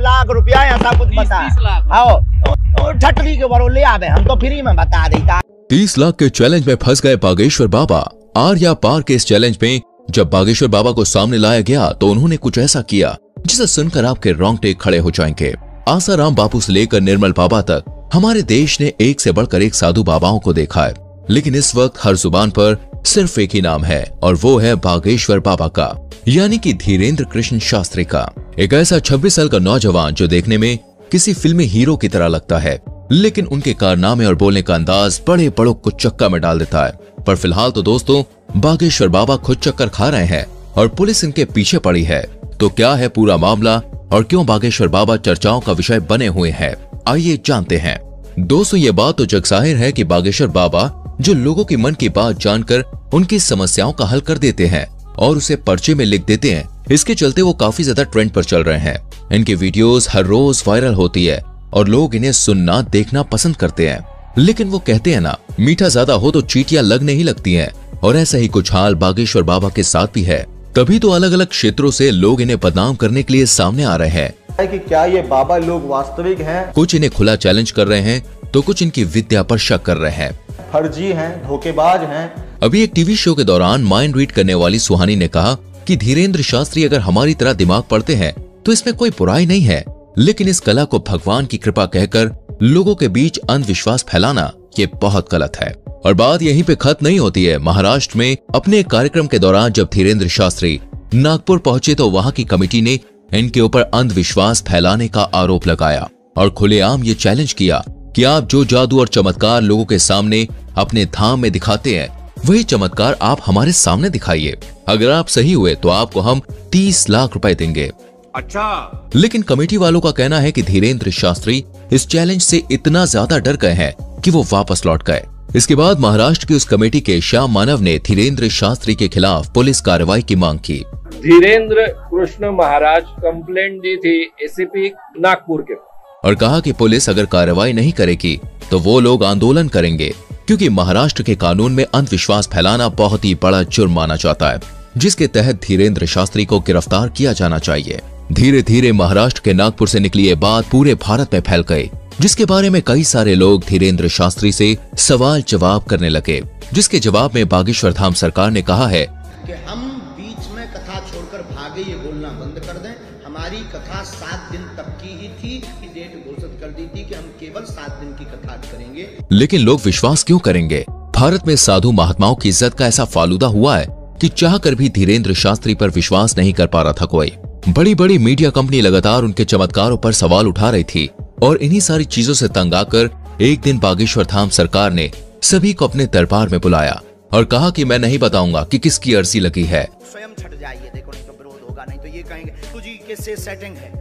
लाख रुपया ऐसा कुछ बता। आओ ठटली के बरो ले आवे, हम तो फ्री में बता देता। 30 लाख के चैलेंज में फंस गए बागेश्वर बाबा। आर या पार के इस चैलेंज में जब बागेश्वर बाबा को सामने लाया गया तो उन्होंने कुछ ऐसा किया जिसे सुनकर आपके रोंगटे खड़े हो जाएंगे। आसाराम बापू से लेकर निर्मल बाबा तक हमारे देश ने एक से बढ़कर एक साधु बाबाओं को देखा है, लेकिन इस वक्त हर जुबान पर सिर्फ एक ही नाम है और वो है बागेश्वर बाबा का, यानी कि धीरेन्द्र कृष्ण शास्त्री का। एक ऐसा 26 साल का नौजवान जो देखने में किसी फिल्मी हीरो की तरह लगता है, लेकिन उनके कारनामे और बोलने का अंदाज बड़े बड़ों को चक्का में डाल देता है। पर फिलहाल तो दोस्तों बागेश्वर बाबा खुद चक्कर खा रहे हैं और पुलिस इनके पीछे पड़ी है। तो क्या है पूरा मामला और क्यों बागेश्वर बाबा चर्चाओं का विषय बने हुए हैं, आइए जानते हैं। दोस्तों ये बात तो जगजाहिर है कि बागेश्वर बाबा जो लोगों के मन की बात जानकर उनकी समस्याओं का हल कर देते हैं और उसे पर्चे में लिख देते हैं, इसके चलते वो काफी ज्यादा ट्रेंड पर चल रहे हैं। इनकी वीडियोस हर रोज वायरल होती है और लोग इन्हें सुनना देखना पसंद करते हैं। लेकिन वो कहते हैं ना, मीठा ज्यादा हो तो चींटियां लगने ही लगती हैं, और ऐसा ही कुछ हाल बागेश्वर बाबा के साथ भी है। तभी तो अलग अलग क्षेत्रों से लोग इन्हें बदनाम करने के लिए सामने आ रहे हैं कि क्या ये बाबा लोग वास्तविक हैं? कुछ इन्हें खुला चैलेंज कर रहे हैं तो कुछ इनकी विद्या पर शक कर रहे हैं, फर्जी हैं, धोखेबाज हैं। अभी एक टीवी शो के दौरान माइंड रीड करने वाली सुहानी ने कहा कि धीरेन्द्र शास्त्री अगर हमारी तरह दिमाग पढ़ते हैं तो इसमें कोई बुराई नहीं है, लेकिन इस कला को भगवान की कृपा कहकर लोगों के बीच अंधविश्वास फैलाना ये बहुत गलत है। और बात यहीं पे खत्म नहीं होती है। महाराष्ट्र में अपने एक कार्यक्रम के दौरान जब धीरेन्द्र शास्त्री नागपुर पहुंचे तो वहां की कमेटी ने इनके ऊपर अंधविश्वास फैलाने का आरोप लगाया और खुलेआम ये चैलेंज किया कि आप जो जादू और चमत्कार लोगों के सामने अपने धाम में दिखाते हैं, वही चमत्कार आप हमारे सामने दिखाइए। अगर आप सही हुए तो आपको हम 30 लाख रुपए देंगे। अच्छा, लेकिन कमेटी वालों का कहना है कि धीरेन्द्र शास्त्री इस चैलेंज से इतना ज्यादा डर गए हैं कि वो वापस लौट गए। इसके बाद महाराष्ट्र की उस कमेटी के श्याम मानव ने धीरेन्द्र शास्त्री के खिलाफ पुलिस कार्रवाई की मांग की। धीरेन्द्र कृष्ण महाराज कंप्लेंट दी थी एसीपी नागपुर के, और कहा कि पुलिस अगर कार्रवाई नहीं करेगी तो वो लोग आंदोलन करेंगे, क्योंकि महाराष्ट्र के कानून में अंधविश्वास फैलाना बहुत ही बड़ा जुर्म माना जाता है, जिसके तहत धीरेन्द्र शास्त्री को गिरफ्तार किया जाना चाहिए। धीरे धीरे महाराष्ट्र के नागपुर से निकली ये बात पूरे भारत में फैल गई, जिसके बारे में कई सारे लोग धीरेन्द्र शास्त्री से सवाल जवाब करने लगे, जिसके जवाब में बागेश्वर धाम सरकार ने कहा है कि हम बीच में कथा छोड़कर भागे ये बोलना बंद कर दें। हमारी कथा 7 दिन तक की ही थी कि डेट घोषित कर दी थी कि हम केवल 7 दिन की कथा करेंगे। लेकिन लोग विश्वास क्यों करेंगे? भारत में साधु महात्माओं की इज्जत का ऐसा फालूदा हुआ है कि चाहकर भी धीरेन्द्र शास्त्री पर विश्वास नहीं कर पा रहा था कोई। बड़ी बड़ी मीडिया कंपनी लगातार उनके चमत्कारों पर सवाल उठा रही थी और इन्हीं सारी चीजों से तंग आकर एक दिन बागेश्वर धाम सरकार ने सभी को अपने दरबार में बुलाया और कहा कि मैं नहीं बताऊंगा कि किसकी अर्जी लगी है। स्वयं छट जाइए, देखो नहीं तो विरोध होगा, नहीं तो ये कहेंगे तुझी के से सेटिंग है।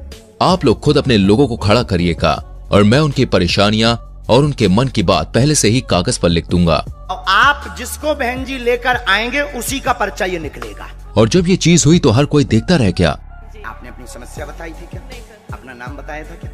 आप लोग खुद अपने लोगों को खड़ा करिएगा और मैं उनकी परेशानियां और उनके मन की बात पहले से ही कागज पर लिख दूंगा और आप जिसको बहन जी लेकर आएंगे उसी का पर्चा ये निकलेगा। और जब ये चीज हुई तो हर कोई देखता रह गया। आपने अपनी समस्या बताई थी क्या? अपना नाम बताया था क्या?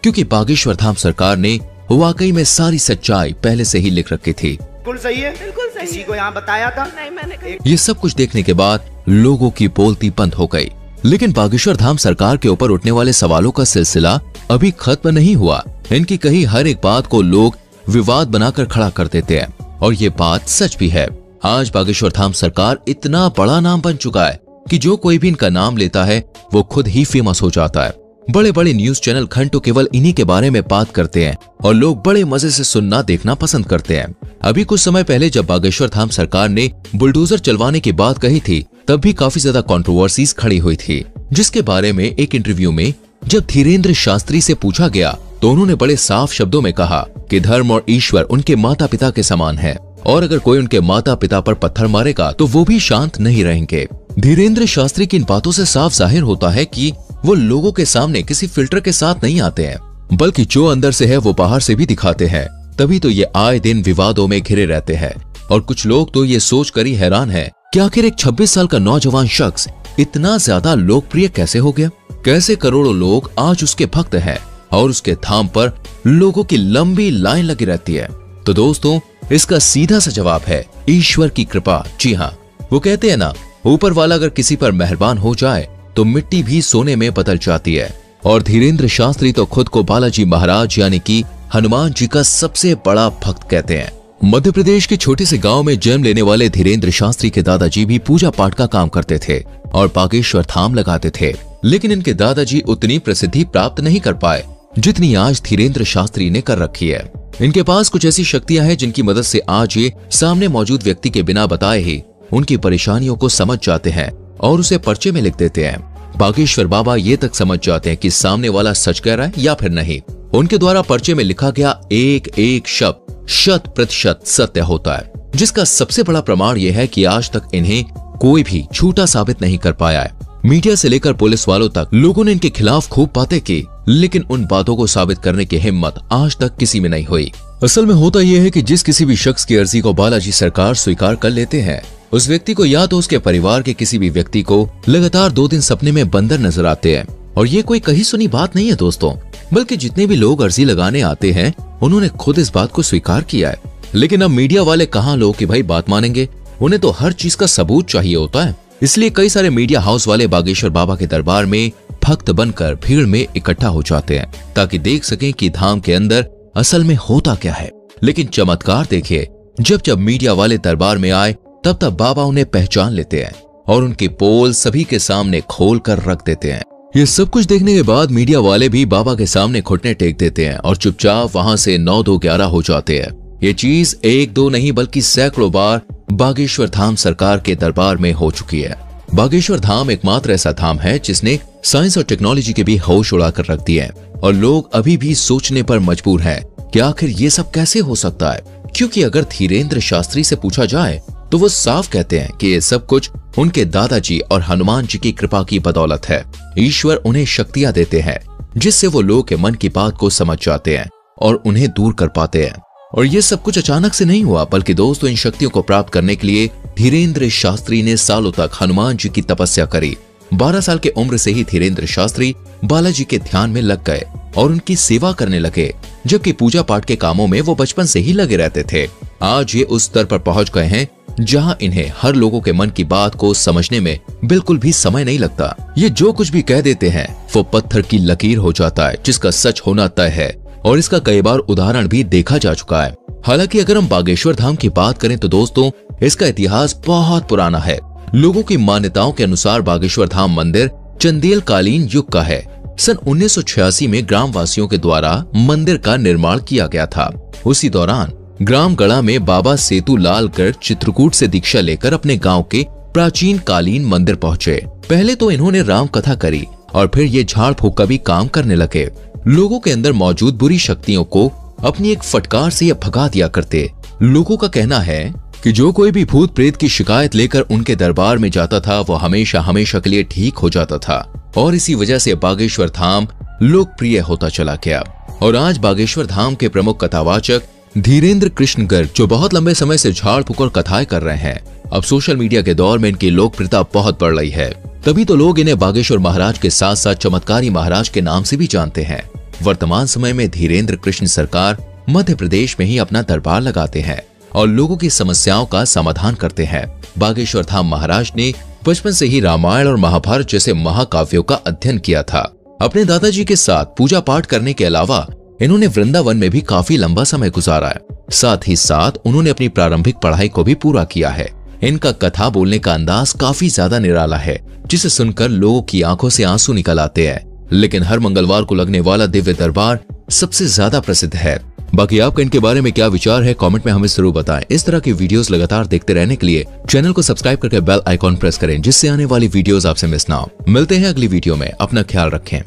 क्योंकि बागेश्वर धाम सरकार ने वाकई में सारी सच्चाई पहले से ही लिख रखी थी। बिल्कुल सही है, बिल्कुल सही। किसी को यहाँ बताया था? नहीं, मैंने ये सब कुछ देखने के बाद लोगों की बोलती बंद हो गई। लेकिन बागेश्वर धाम सरकार के ऊपर उठने वाले सवालों का सिलसिला अभी खत्म नहीं हुआ। इनकी कही हर एक बात को लोग विवाद बनाकर खड़ा कर देते हैं और ये बात सच भी है। आज बागेश्वर धाम सरकार इतना बड़ा नाम बन चुका है कि जो कोई भी इनका नाम लेता है वो खुद ही फेमस हो जाता है। बड़े बड़े न्यूज चैनल घंटों केवल इन्हीं के बारे में बात करते हैं और लोग बड़े मजे से सुनना देखना पसंद करते हैं। अभी कुछ समय पहले जब बागेश्वर धाम सरकार ने बुलडोजर चलवाने की बात कही थी तब भी काफी ज्यादा कंट्रोवर्सीज खड़ी हुई थी, जिसके बारे में एक इंटरव्यू में जब धीरेन्द्र शास्त्री से पूछा गया तो उन्होंने बड़े साफ शब्दों में कहा कि धर्म और ईश्वर उनके माता पिता के समान है और अगर कोई उनके माता पिता पर पत्थर मारेगा तो वो भी शांत नहीं रहेंगे। धीरेन्द्र शास्त्री की इन बातों से साफ जाहिर होता है कि वो लोगों के सामने किसी फिल्टर के साथ नहीं आते हैं, बल्कि जो अंदर से है वो बाहर से भी दिखाते हैं। तभी तो ये आए दिन विवादों में घिरे रहते हैं और कुछ लोग तो ये सोच कर ही हैरान है कि आखिर एक 26 साल का नौजवान शख्स इतना ज्यादा लोकप्रिय कैसे हो गया, कैसे करोड़ों लोग आज उसके भक्त हैं और उसके धाम पर लोगों की लंबी लाइन लगी रहती है। तो दोस्तों इसका सीधा सा जवाब है ईश्वर की कृपा। जी हाँ, वो कहते हैं ना, ऊपर वाला अगर किसी पर मेहरबान हो जाए तो मिट्टी भी सोने में बदल जाती है। और धीरेन्द्र शास्त्री तो खुद को बालाजी महाराज यानी कि हनुमान जी का सबसे बड़ा भक्त कहते हैं। मध्य प्रदेश के छोटे से गांव में जन्म लेने वाले धीरेन्द्र शास्त्री के दादाजी भी पूजा पाठ का काम करते थे और बागेश्वर धाम लगाते थे, लेकिन इनके दादाजी उतनी प्रसिद्धि प्राप्त नहीं कर पाए जितनी आज धीरेन्द्र शास्त्री ने कर रखी है। इनके पास कुछ ऐसी शक्तियां हैं जिनकी मदद से आज ये सामने मौजूद व्यक्ति के बिना बताए ही उनकी परेशानियों को समझ जाते हैं और उसे पर्चे में लिख देते हैं। बागेश्वर बाबा ये तक समझ जाते हैं कि सामने वाला सच कह रहा है या फिर नहीं। उनके द्वारा पर्चे में लिखा गया एक एक शब्द 100% सत्य होता है, जिसका सबसे बड़ा प्रमाण यह है कि आज तक इन्हें कोई भी झूठा साबित नहीं कर पाया है। मीडिया से लेकर पुलिस वालों तक लोगों ने इनके खिलाफ खूब बातें की, लेकिन उन बातों को साबित करने की हिम्मत आज तक किसी में नहीं हुई। असल में होता यह है कि जिस किसी भी शख्स की अर्जी को बालाजी सरकार स्वीकार कर लेते हैं, उस व्यक्ति को या तो उसके परिवार के किसी भी व्यक्ति को लगातार 2 दिन सपने में बंदर नजर आते हैं। और ये कोई कही सुनी बात नहीं है दोस्तों, बल्कि जितने भी लोग अर्जी लगाने आते हैं उन्होंने खुद इस बात को स्वीकार किया है। लेकिन अब मीडिया वाले कहाँ लोग कि भाई बात मानेंगे, उन्हें तो हर चीज का सबूत चाहिए होता है। इसलिए कई सारे मीडिया हाउस वाले बागेश्वर बाबा के दरबार में भक्त बनकर भीड़ में इकट्ठा हो जाते हैं ताकि देख सकें कि धाम के अंदर असल में होता क्या है। लेकिन चमत्कार देखिए, जब जब मीडिया वाले दरबार में आए तब तब बाबा उन्हें पहचान लेते हैं और उनके पोल सभी के सामने खोल कर रख देते हैं। ये सब कुछ देखने के बाद मीडिया वाले भी बाबा के सामने घुटने टेक देते हैं और चुपचाप वहां से 9-2-11 हो जाते हैं। ये चीज 1-2 नहीं बल्कि सैकड़ों बार बागेश्वर धाम सरकार के दरबार में हो चुकी है। बागेश्वर धाम एकमात्र ऐसा धाम है जिसने साइंस और टेक्नोलॉजी के भी होश उड़ाकर रख दिए हैं और लोग अभी भी सोचने पर मजबूर हैं कि आखिर ये सब कैसे हो सकता है। क्योंकि अगर धीरेन्द्र शास्त्री से पूछा जाए तो वो साफ कहते हैं कि ये सब कुछ उनके दादाजी और हनुमान जी की कृपा की बदौलत है। ईश्वर उन्हें शक्तियां देते हैं जिससे वो लोगों के मन की बात को समझ जाते हैं और उन्हें दूर कर पाते हैं। और ये सब कुछ अचानक से नहीं हुआ, बल्कि दोस्तों इन शक्तियों को प्राप्त करने के लिए धीरेन्द्र शास्त्री ने सालों तक हनुमान जी की तपस्या करी। 12 साल की उम्र से ही धीरेन्द्र शास्त्री बालाजी के ध्यान में लग गए और उनकी सेवा करने लगे, जबकि पूजा पाठ के कामों में वो बचपन से ही लगे रहते थे। आज ये उस स्तर पर पहुंच गए हैं जहां इन्हें हर लोगों के मन की बात को समझने में बिल्कुल भी समय नहीं लगता। ये जो कुछ भी कह देते हैं वो पत्थर की लकीर हो जाता है जिसका सच होना तय है, और इसका कई बार उदाहरण भी देखा जा चुका है। हालांकि अगर हम बागेश्वर धाम की बात करें तो दोस्तों इसका इतिहास बहुत पुराना है। लोगों की मान्यताओं के अनुसार बागेश्वर धाम मंदिर चंदेल कालीन युग का है। सन 1986 में ग्रामवासियों के द्वारा मंदिर का निर्माण किया गया था। उसी दौरान ग्राम गढ़ा में बाबा सेतु लालगढ़ चित्रकूट से दीक्षा लेकर अपने गांव के प्राचीन कालीन मंदिर पहुंचे। पहले तो इन्होंने राम कथा करी और फिर ये झाड़ फूक का भी काम करने लगे। लोगों के अंदर मौजूद बुरी शक्तियों को अपनी एक फटकार से ये भगा दिया करते। लोगों का कहना है कि जो कोई भी भूत प्रेत की शिकायत लेकर उनके दरबार में जाता था वो हमेशा हमेशा के लिए ठीक हो जाता था, और इसी वजह से बागेश्वर धाम लोकप्रिय होता चला गया। और आज बागेश्वर धाम के प्रमुख कथावाचक धीरेन्द्र कृष्ण गर्ग, जो बहुत लंबे समय से झाड़ फूक और कथाएं कर रहे हैं, अब सोशल मीडिया के दौर में इनकी लोकप्रियता बहुत बढ़ रही है। तभी तो लोग इन्हें बागेश्वर महाराज के साथ साथ चमत्कारी महाराज के नाम से भी जानते हैं। वर्तमान समय में धीरेन्द्र कृष्ण सरकार मध्य प्रदेश में ही अपना दरबार लगाते हैं और लोगों की समस्याओं का समाधान करते हैं। बागेश्वर धाम महाराज ने बचपन से ही रामायण और महाभारत जैसे महाकाव्यों का अध्ययन किया था। अपने दादाजी के साथ पूजा पाठ करने के अलावा इन्होंने वृंदावन में भी काफी लंबा समय गुजारा है। साथ ही साथ उन्होंने अपनी प्रारंभिक पढ़ाई को भी पूरा किया है। इनका कथा बोलने का अंदाज काफी ज्यादा निराला है, जिसे सुनकर लोगों की आंखों से आंसू निकल आते हैं। लेकिन हर मंगलवार को लगने वाला दिव्य दरबार सबसे ज्यादा प्रसिद्ध है। बाकी आपका इनके बारे में क्या विचार है, कमेंट में हमें जरूर बताएं। इस तरह की वीडियोस लगातार देखते रहने के लिए चैनल को सब्सक्राइब करके बेल आइकॉन प्रेस करें, जिससे आने वाली वीडियोस आपसे मिस ना हो। मिलते हैं अगली वीडियो में, अपना ख्याल रखें।